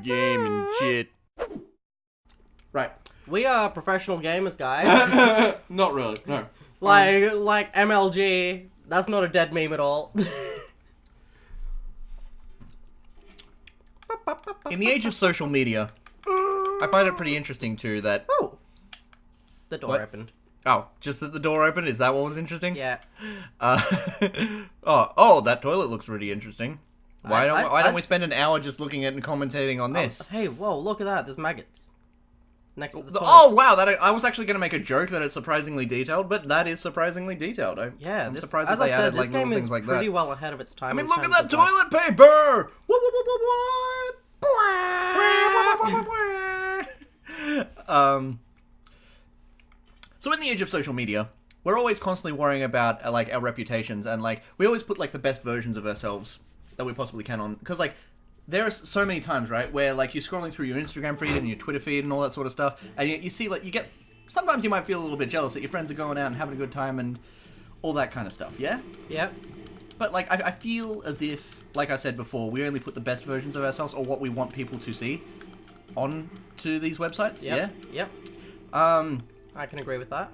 Game and shit. Right. We are professional gamers, guys. Not really, no. like MLG. That's not a dead meme at all. In the age of social media, I find it pretty interesting too that... Oh! The door What? opened. Oh, just that the door opened? Is that what was interesting? Yeah. Oh, that toilet looks really interesting. Why don't we I'd- spend an hour just looking at and commentating on this? Oh, hey, whoa, look at that. There's maggots. Next to the toilet. Oh, wow, I was actually going to make a joke that it's surprisingly detailed, but that is surprisingly detailed. Yeah, I'm this, surprised as that I they said, added, this like, little game is things like pretty that. well ahead of its time. I mean, in look at terms that of, like- toilet paper! So in the age of social media, we're always constantly worrying about like our reputations, and like we always put like the best versions of ourselves that we possibly can on, because like there are so many times, right, where like you're scrolling through your Instagram feed and your Twitter feed and all that sort of stuff, and you see like you get, sometimes you might feel a little bit jealous that your friends are going out and having a good time and all that kind of stuff, yeah? Yep. But like I feel as if, like I said before, we only put the best versions of ourselves or what we want people to see on to these websites, Yep. yeah? Yep. I can agree with that.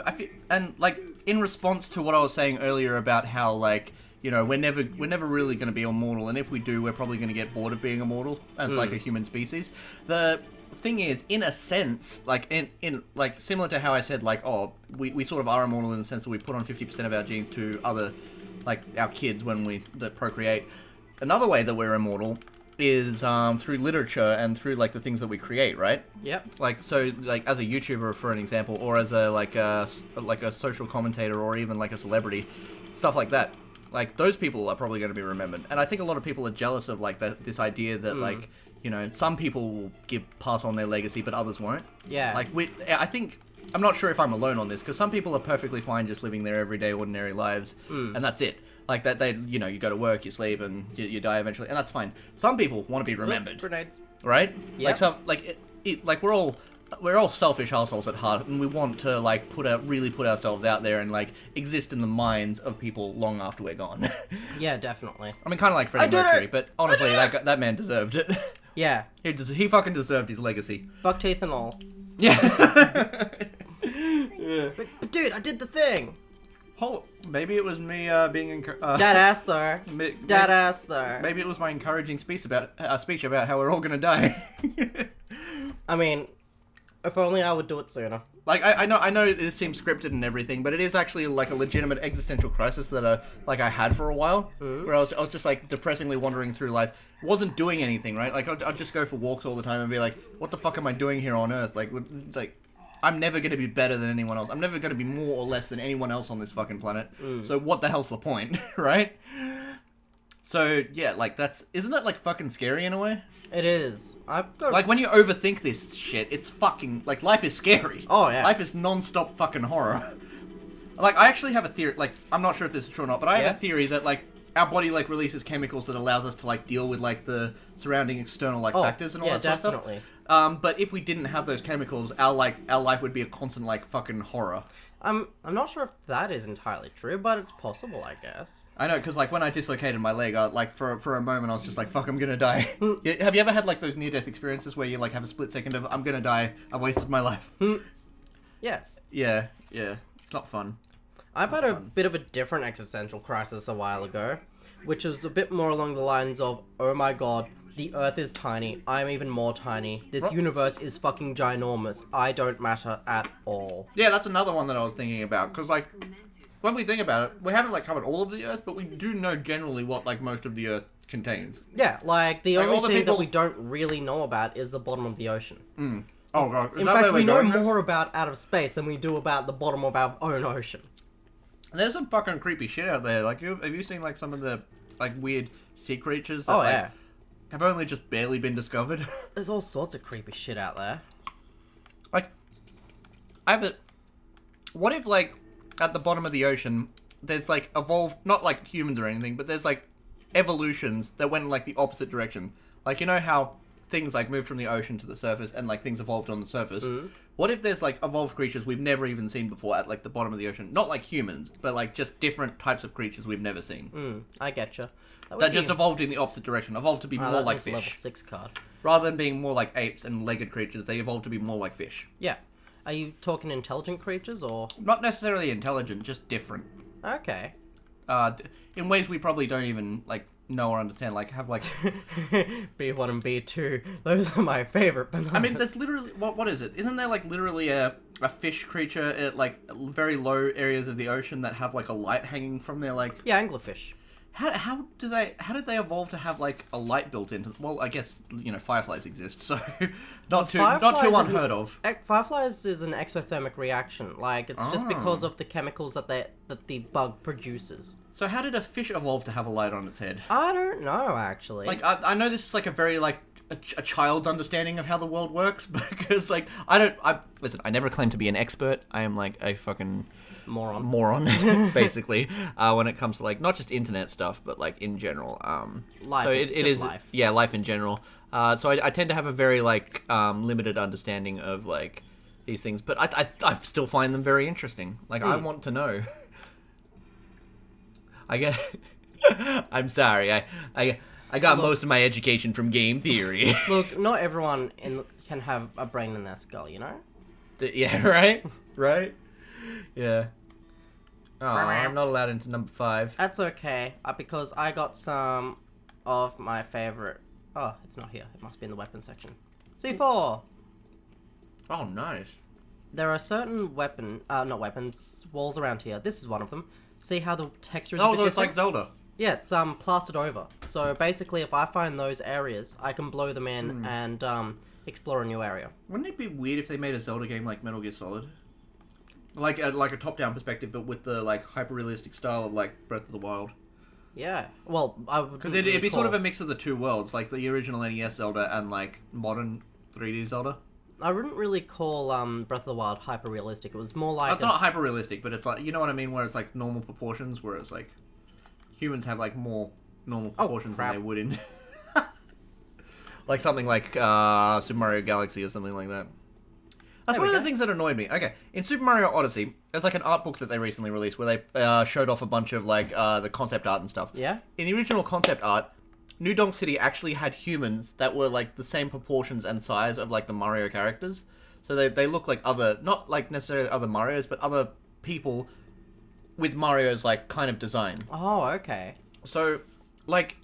I feel, and like in response to what I was saying earlier about how like, you know, we're never really going to be immortal, and if we do, we're probably going to get bored of being immortal as like a human species. The thing is, in a sense, like in like similar to how I said, like, oh, we sort of are immortal in the sense that we put on 50% of our genes to other, like our kids when we procreate. Another way that we're immortal is through literature and through like the things that we create, right? Yep. Like, so like as a YouTuber, for an example, or as a like a social commentator, or even like a celebrity, stuff like that. Like those people are probably going to be remembered, and I think a lot of people are jealous of like this idea that like, you know, some people will pass on their legacy, but others won't. Yeah. Like I think, I'm not sure if I'm alone on this, because some people are perfectly fine just living their everyday ordinary lives, and that's it. Like that, you know, you go to work, you sleep, and you die eventually, and that's fine. Some people want to be remembered, Grenades. right? Yep. Like like we're all selfish assholes at heart, and we want to like really put ourselves out there and like exist in the minds of people long after we're gone. Yeah, definitely. I mean, kind of like Freddie Mercury, but honestly, that man deserved it. Yeah. He fucking deserved his legacy. Buck teeth and all. Yeah. But dude, I did the thing. Maybe it was me being Dead ass though. Dead ass though. Maybe it was my encouraging speech about how we're all gonna die. I mean, if only I would do it sooner. Like I know it seems scripted and everything, but it is actually like a legitimate existential crisis that I had for a while, where I was just like depressingly wandering through life, wasn't doing anything, right? Like I'd just go for walks all the time and be like, what the fuck am I doing here on Earth? Like I'm never going to be better than anyone else. I'm never going to be more or less than anyone else on this fucking planet. So what the hell's the point, right? So yeah, like isn't that like fucking scary in a way? It is. I've got Like when you overthink this shit, it's fucking like life is scary. Oh, yeah. Life is non-stop fucking horror. Like I actually have a theory. Like I'm not sure if this is true or not, but I have a theory that like our body like releases chemicals that allows us to like deal with like the surrounding external like factors and all that sort of definitely. stuff. But if we didn't have those chemicals, our life would be a constant like fucking horror. I'm not sure if that is entirely true, but it's possible, I guess. I know, because like when I dislocated my leg, for a moment I was just like, fuck, I'm gonna die. Have you ever had like those near-death experiences where you like have a split second of, I'm gonna die, I've wasted my life? Yes. Yeah, it's not fun. I've had a bit of a different existential crisis a while ago, which was a bit more along the lines of, oh my god, the Earth is tiny, I'm even more tiny, this universe is fucking ginormous, I don't matter at all. Yeah, that's another one that I was thinking about, because like, when we think about it, we haven't like covered all of the Earth, but we do know generally what like most of the Earth contains. Yeah, like the Like, all only the thing people- that we don't really know about is the bottom of the ocean. Oh god. In fact, we know more about outer space than we do about the bottom of our own ocean. There's some fucking creepy shit out there. Like, have you seen like some of the like weird sea creatures that like, have only just barely been discovered? There's all sorts of creepy shit out there. Like, what if like at the bottom of the ocean there's like evolved, not like humans or anything, but there's like evolutions that went in like the opposite direction. Like, you know how things like moved from the ocean to the surface and like things evolved on the surface? What if there's like evolved creatures we've never even seen before at like the bottom of the ocean? Not like humans, but like just different types of creatures we've never seen. I getcha. That just evolved in the opposite direction. Evolved to be more like fish. Level 6 card. Rather than being more like apes and legged creatures, they evolved to be more like fish. Yeah. Are you talking intelligent creatures, or...? Not necessarily intelligent, just different. Okay. In ways we probably don't even, like, know or understand. Like, have, like... B1 and B2, those are my favorite bananas. I mean, there's literally... What is it? Isn't there, like, literally a fish creature at, like, very low areas of the ocean that have, like, a light hanging from their, like... Yeah, anglerfish. How did they evolve to have, like, a light built into... Well, I guess, you know, fireflies exist, so... not too unheard of. Fireflies is an exothermic reaction. Like, it's just because of the chemicals that the bug produces. So how did a fish evolve to have a light on its head? I don't know, actually. Like, I know this is, like, a very, like, a child's understanding of how the world works, because, like, listen, I never claim to be an expert. I am, like, a fucking... moron basically when it comes to, like, not just internet stuff but, like, in general life. So it is life. Yeah, life in general. So I tend to have a very, like, limited understanding of, like, these things, but I still find them very interesting. Like, I want to know. I get I'm sorry, I got most of my education from game theory. Look, not everyone can have a brain in their skull, you know? Yeah, right. Yeah. Oh, I'm not allowed into number 5. That's okay, because I got some of my favorite... Oh, it's not here. It must be in the weapon section. C4! Oh, nice. There are certain not weapons, walls around here. This is one of them. See how the texture is a bit different? It's like Zelda. Yeah, it's plastered over. So basically, if I find those areas, I can blow them in and explore a new area. Wouldn't it be weird if they made a Zelda game like Metal Gear Solid? Like a top-down perspective, but with the, like, hyper-realistic style of, like, Breath of the Wild. Yeah. Well, I would... Because it'd be sort of a mix of the two worlds, like the original NES Zelda and, like, modern 3D Zelda. I wouldn't really call Breath of the Wild hyper-realistic. It was more like... It's not hyper-realistic, but it's like, you know what I mean, where it's, like, normal proportions, where it's, like, humans have, like, more normal proportions than they would in... like something like Super Mario Galaxy or something like that. That's one of the things that annoyed me. Okay, in Super Mario Odyssey, there's, like, an art book that they recently released where they showed off a bunch of, like, the concept art and stuff. Yeah? In the original concept art, New Donk City actually had humans that were, like, the same proportions and size of, like, the Mario characters. So they look like not, like, necessarily other Marios, but other people with Mario's, like, kind of design. Oh, okay. So, like,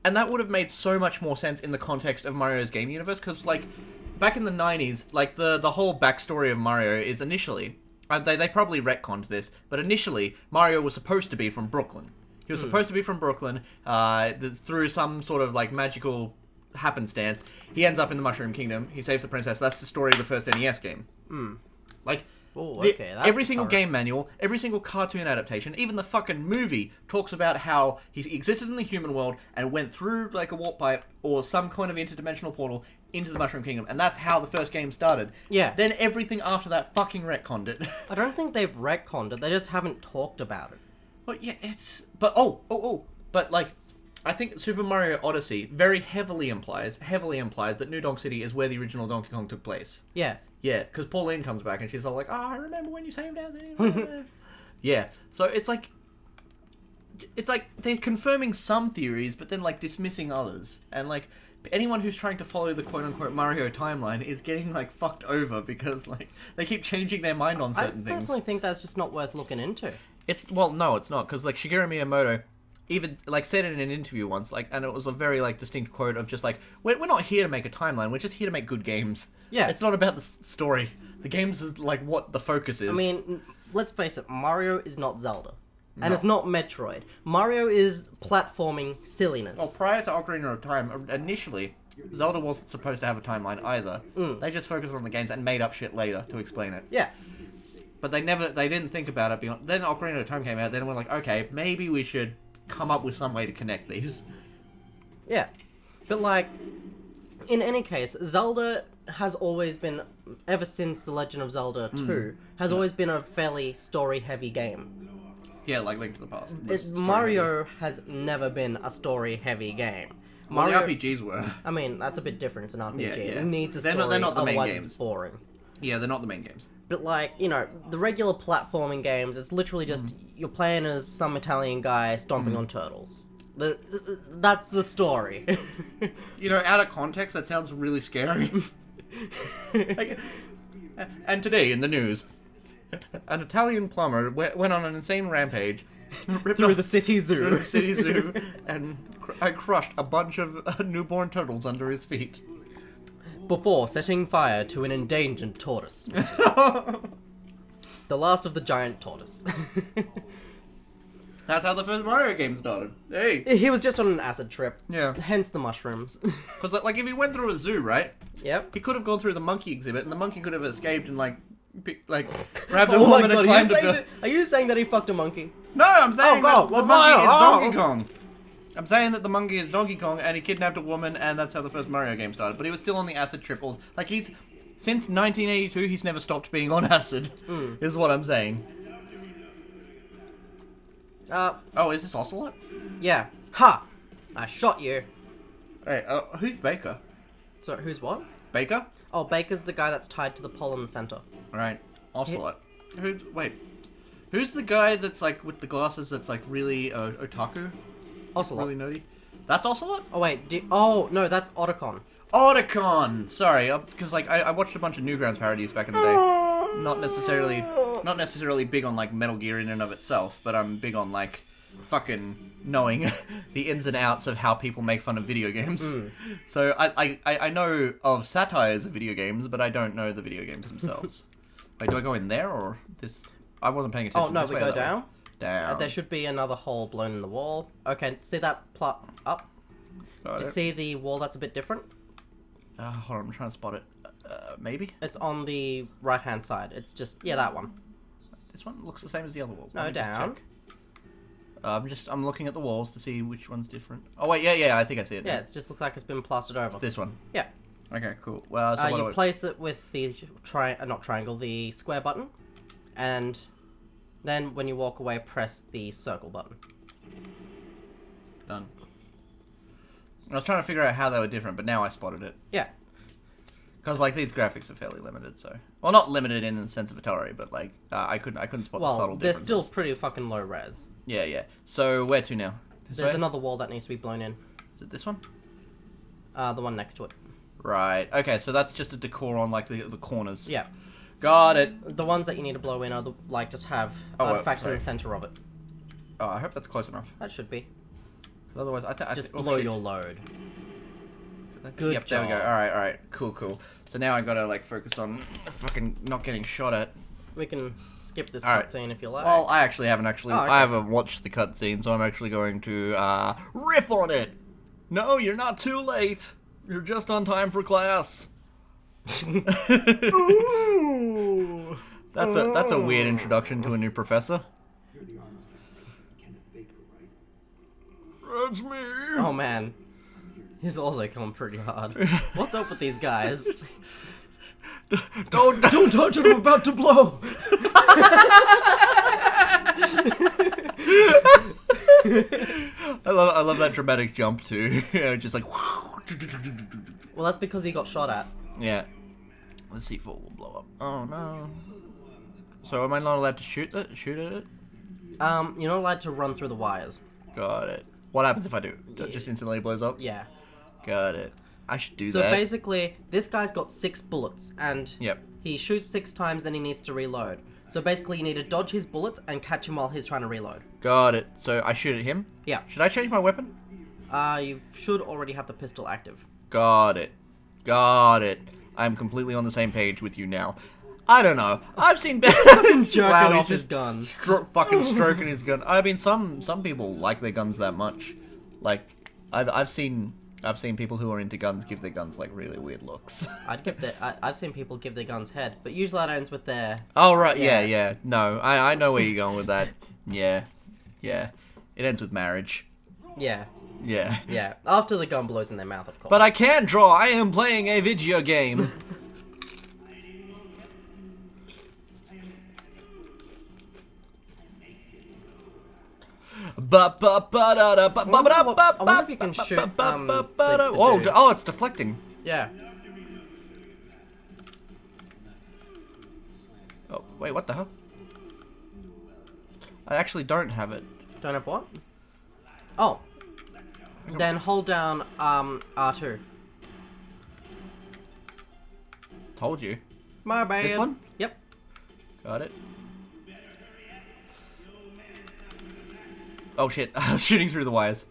and that would have made so much more sense in the context of Mario's game universe, because, like... Back in the 90s, like, the whole backstory of Mario is initially... they probably retconned this, but initially, Mario was supposed to be from Brooklyn. He was supposed to be from Brooklyn, through some sort of, like, magical happenstance. He ends up in the Mushroom Kingdom, he saves the princess. That's the story of the first NES game. Like, ooh, okay, every single game manual, every single cartoon adaptation, even the fucking movie talks about how he existed in the human world and went through, like, a warp pipe or some kind of interdimensional portal into the Mushroom Kingdom, and that's how the first game started. Yeah. Then everything after that fucking retconned it. I don't think they've retconned it, they just haven't talked about it. Well, yeah, it's... But, but, like, I think Super Mario Odyssey very heavily implies that New Donk City is where the original Donkey Kong took place. Yeah. Yeah, because Pauline comes back and she's all like, I remember when you saved us. Yeah, so it's like they're confirming some theories, but then, like, dismissing others. And, like, anyone who's trying to follow the quote-unquote Mario timeline is getting, like, fucked over because, like, they keep changing their mind on certain things. I personally think that's just not worth looking into. No, it's not, because, like, Shigeru Miyamoto even, like, said it in an interview once, like, and it was a very, like, distinct quote of just, like, we're not here to make a timeline, we're just here to make good games. Yeah. It's not about the story. The games is, like, what the focus is. I mean, let's face it, Mario is not Zelda. And it's not Metroid. Mario is platforming silliness. Well, prior to Ocarina of Time, initially, Zelda wasn't supposed to have a timeline either. They just focused on the games and made up shit later to explain it. Yeah. But they didn't think about it beyond... Then Ocarina of Time came out, then we're like, okay, maybe we should come up with some way to connect these. Yeah. But, like, in any case, Zelda has always been, ever since The Legend of Zelda 2, has always been a fairly story-heavy game. Yeah, like Link to the Past. Mario has never been a story-heavy game. Well, the RPGs were. I mean, that's a bit different. It's an RPG. Yeah. It needs a story, they're not the main otherwise games. It's boring. Yeah, they're not the main games. But, like, you know, the regular platforming games, it's literally just you're playing as some Italian guy stomping on turtles. That's the story. You know, out of context, that sounds really scary. Like, and today in the news, an Italian plumber went on an insane rampage Through the city zoo. through the city zoo and crushed a bunch of newborn turtles under his feet. Before setting fire to an endangered tortoise. The last of the giant tortoise. That's how the first Mario game started. Hey. He was just on an acid trip. Yeah. Hence the mushrooms. Because, like, if he went through a zoo, right? Yep. He could have gone through the monkey exhibit, and the monkey could have escaped and, like, grabbed a Oh my woman and god, climbed a... are you saying that he fucked a monkey? No, I'm saying God, that the monkey is Donkey Kong. I'm saying that the monkey is Donkey Kong, and he kidnapped a woman, and that's how the first Mario game started. But he was still on the acid trip. Like, he's... Since 1982, he's never stopped being on acid, is what I'm saying. Oh, is this Ocelot? Yeah. Ha! I shot you. Hey, who's Baker? So, who's what? Baker? Oh, Baker's the guy that's tied to the pole in the center. Right. Ocelot. Who's the guy that's, like, with the glasses that's, like, really, otaku? Ocelot. Really nerdy? That's Ocelot? Oh, wait. Oh, no, that's Otacon. Otacon! Sorry, because, like, I watched a bunch of Newgrounds parodies back in the day. Not necessarily big on, like, Metal Gear in and of itself, but I'm big on, like, fucking knowing the ins and outs of how people make fun of video games. So I know of satires of video games, but I don't know the video games themselves. Wait, do I go in there, or this? I wasn't paying attention. Oh, no, This we way go or that way? down. Down. There should be another hole blown in the wall. Okay, see that plot up? Got Do you it. see the wall that's a bit different? Hold on, I'm trying to spot it. Maybe? It's on the right-hand side. It's just, yeah, that one. This one looks the same as the other walls. No, Let me just down. check. I'm looking at the walls to see which one's different. Oh wait, yeah, I think I see it. Yeah, now. it just looks like it's been plastered over. This one. Yeah. Okay, cool. Well, so what do You I... place it with the not triangle, the square button, and then when you walk away, press the circle button. Done. I was trying to figure out how they were different, but now I spotted it. Yeah. Because, like, these graphics are fairly limited, so... Well, not limited in the sense of Atari, but, like, I couldn't spot the subtle Well, they're differences. still pretty fucking low res. Yeah. So, where to now? This There's way? another wall that needs to be blown in. Is it this one? The one next to it. Right. Okay, so that's just a decor on, like, the corners. Yeah. Got it. The ones that you need to blow in are the, like, just have Oh, artifacts in sorry. the center of it. Oh, I hope that's close enough. That should be. 'Cause otherwise, Just blow your load. Good Yep, there we go. job. Alright. Cool. So now I gotta, like, focus on fucking not getting shot at. We can skip this Alright. cutscene if you like. Well, I actually haven't Oh, okay. I haven't watched the cutscene, so I'm actually going to, riff on it! No, you're not too late! You're just on time for class! Ooh. That's a weird introduction to a new professor. That's me! Oh man. He's also coming pretty hard. What's up with these guys? Don't touch it, I'm about to blow! I love that dramatic jump too. Just like... Well, that's because he got shot at. Yeah. The C4 will blow up. Oh no. So am I not allowed to shoot at it? You're not allowed to run through the wires. Got it. What happens if I do? It just instantly blows up? Yeah. Got it. I should do So that. basically, this guy's got 6 bullets, and Yep. he shoots 6 times, then he needs to reload. So basically, you need to dodge his bullets and catch him while he's trying to reload. Got it. So I shoot at him? Yeah. Should I change my weapon? You should already have the pistol active. Got it. I'm completely on the same page with you now. I don't know. I've seen better. Jerking off his gun. Fucking stroking his gun. I mean, some people like their guns that much. Like, I've seen people who are into guns give their guns like really weird looks. I've seen people give their guns head, but usually that ends with their. Oh right, yeah. Yeah. No, I know where you're going with that. Yeah. It ends with marriage. Yeah. Yeah. After the gun blows in their mouth, of course. But I can't draw. I am playing a video game. I wonder if you can shoot. Oh, it's deflecting. Yeah. Oh, wait, what the hell? I actually don't have it. Don't have what? Oh. Then hold down R2. Told you. My bad. This one? Yep. Got it. Oh shit! I was shooting through the wires.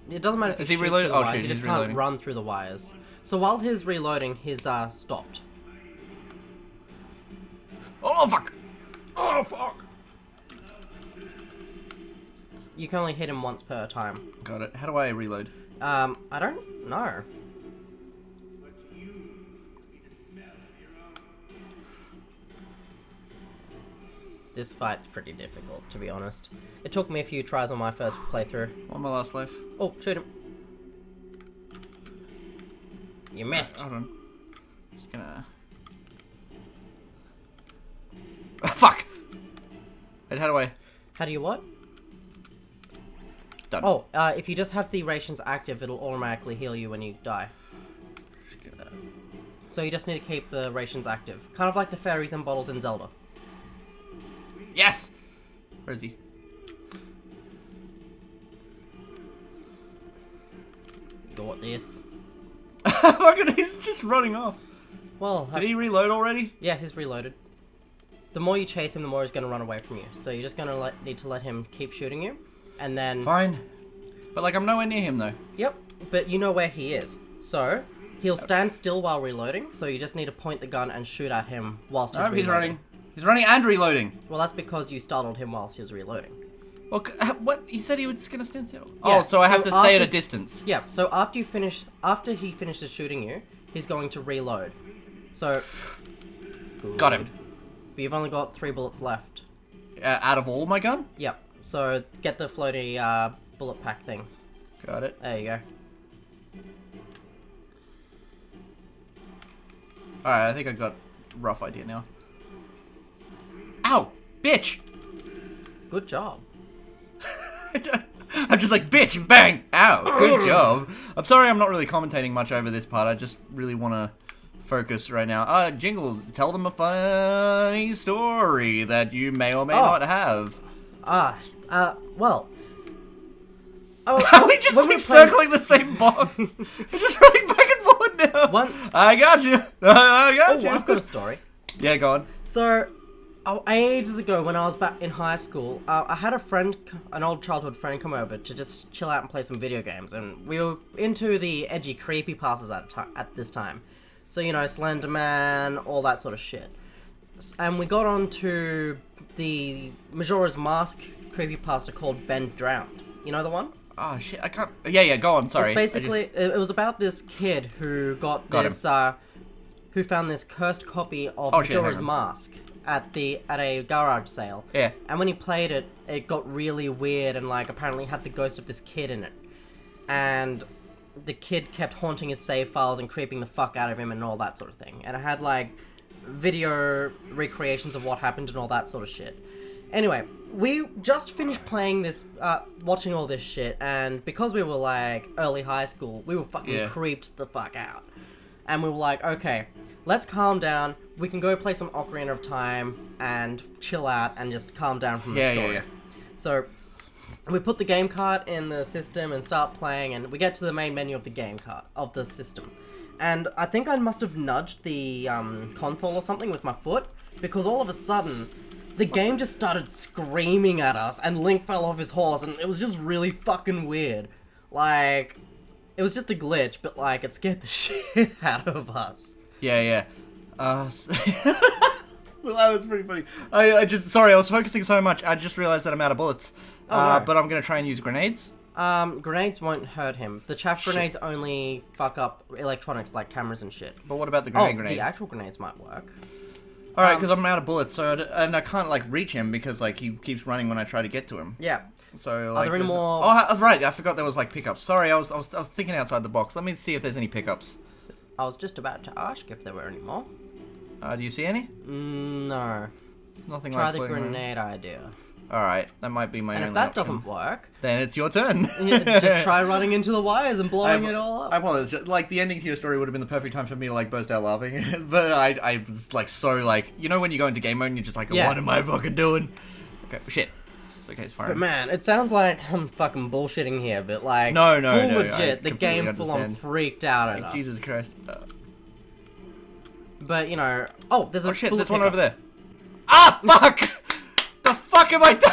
It doesn't matter if Is you he shoot reloading? through the Oh, wires, shit, you he's just can't reloading. run through the wires. So while he's reloading, he's stopped. Oh fuck! Oh fuck! You can only hit him once per time. Got it. How do I reload? I don't know. This fight's pretty difficult, to be honest. It took me a few tries on my first playthrough. On my last life. Oh, shoot him. You missed. Hold on. Just gonna. Oh, fuck! Wait, how do I? How do you what? Done. Oh, if you just have the rations active, it'll automatically heal you when you die. Just gonna- So you just need to keep the rations active. Kind of like the fairies and bottles in Zelda. Yes! Where is he? Got this. Fucking, he's just running off. Well, Did he reload already? yeah, he's reloaded. The more you chase him, the more he's going to run away from you. So you're just going to need to let him keep shooting you. And then... Fine. But like, I'm nowhere near him though. Yep, but you know where he is. So, he'll stand still while reloading, so you just need to point the gun and shoot at him whilst he's No, reloading. he's running. He's running and reloading. Well, that's because you startled him whilst he was reloading. Well, what? He said he was gonna stand still. Yeah, Oh, so I have so to stay at a after- distance. Yeah, so after he finishes shooting you, he's going to reload. So... Got him. But you've only got 3 bullets left. Out of all my gun? Yep, so get the floaty bullet pack things. Got it. There you go. Alright, I think I got a rough idea now. Ow! Bitch! Good job. I'm just like, bitch, bang! Ow! Good job. I'm sorry I'm not really commentating much over this part. I just really want to focus right now. Jingles, tell them a funny story that you may or may not have. Well... Are we just when like we played- circling the same box? We're just running back and forth now. One- I got you. I got you. I've got a story. Yeah, go on. So, ages ago when I was back in high school, I had a friend, an old childhood friend, come over to just chill out and play some video games, and we were into the edgy creepypastas at this time. So, you know, Slender Man, all that sort of shit. And we got on to the Majora's Mask creepypasta called Ben Drowned. You know the one? Oh shit, I can't. Yeah, go on. Sorry. It's basically, it was about this kid who got this, who found this cursed copy of Oh, shit, Majora's hang on. Mask at a garage sale. Yeah. And when he played it, it got really weird and like apparently had the ghost of this kid in it. And the kid kept haunting his save files and creeping the fuck out of him and all that sort of thing. And it had like video recreations of what happened and all that sort of shit. Anyway, we just finished playing this, watching all this shit, and because we were like early high school, we were fucking creeped the fuck out. And we were like, okay, let's calm down. We can go play some Ocarina of Time and chill out and just calm down from the story. Yeah. So we put the game cart in the system and start playing, and we get to the main menu of the game cart of the system. And I think I must have nudged the console or something with my foot, because all of a sudden the game just started screaming at us, and Link fell off his horse, and it was just really fucking weird. Like, it was just a glitch, but like, it scared the shit out of us. Yeah. Well, that's pretty funny. I just, sorry, I was focusing so much, I just realized that I'm out of bullets. Oh, no. But I'm gonna try and use grenades. Grenades won't hurt him. The chaff grenades only fuck up electronics like cameras and shit. But what about the Oh, grenade? the actual grenades might work. Alright, because I'm out of bullets, so and I can't like reach him because like he keeps running when I try to get to him. Yeah. So like, there any there's- more- Oh, right. I forgot there was like pickups. Sorry, I was thinking outside the box. Let me see if there's any pickups. I was just about to ask if there were any more. Do you see any? No. There's nothing Try like the floating around. grenade idea. Alright, that might be my And only if that option. doesn't work, Then it's your turn. just try running into the wires and blowing it all up. I apologize. Like, the ending to your story would have been the perfect time for me to, like, burst out laughing. But I was, like, so, like... You know when you go into game mode and you're just like, Yeah. what am I fucking doing? Okay, shit. Okay, it's fine. But man, it sounds like I'm fucking bullshitting here, but like, No, full I legit, the completely game full on understand. freaked out at Like, us. Jesus Christ. But you know, oh, there's a Oh shit, bullet there's one picker. over there. Ah, fuck! The fuck am I done?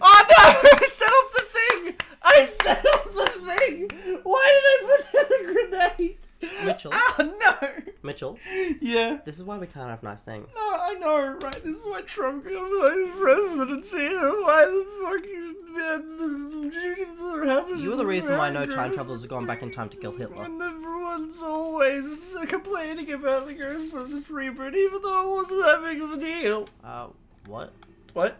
Oh no! I set up the thing! I set up the thing! Why did I put down a grenade? Mitchell, Oh no! Mitchell, Yeah. this is why we can't have nice things. No, I know, right? This is why Trump got the presidency. Why the fuck is You were the reason why no time travelers have gone back in time to kill Hitler. And everyone's always complaining about the Ghostbusters reboot, even though it wasn't that big of a deal. What? What?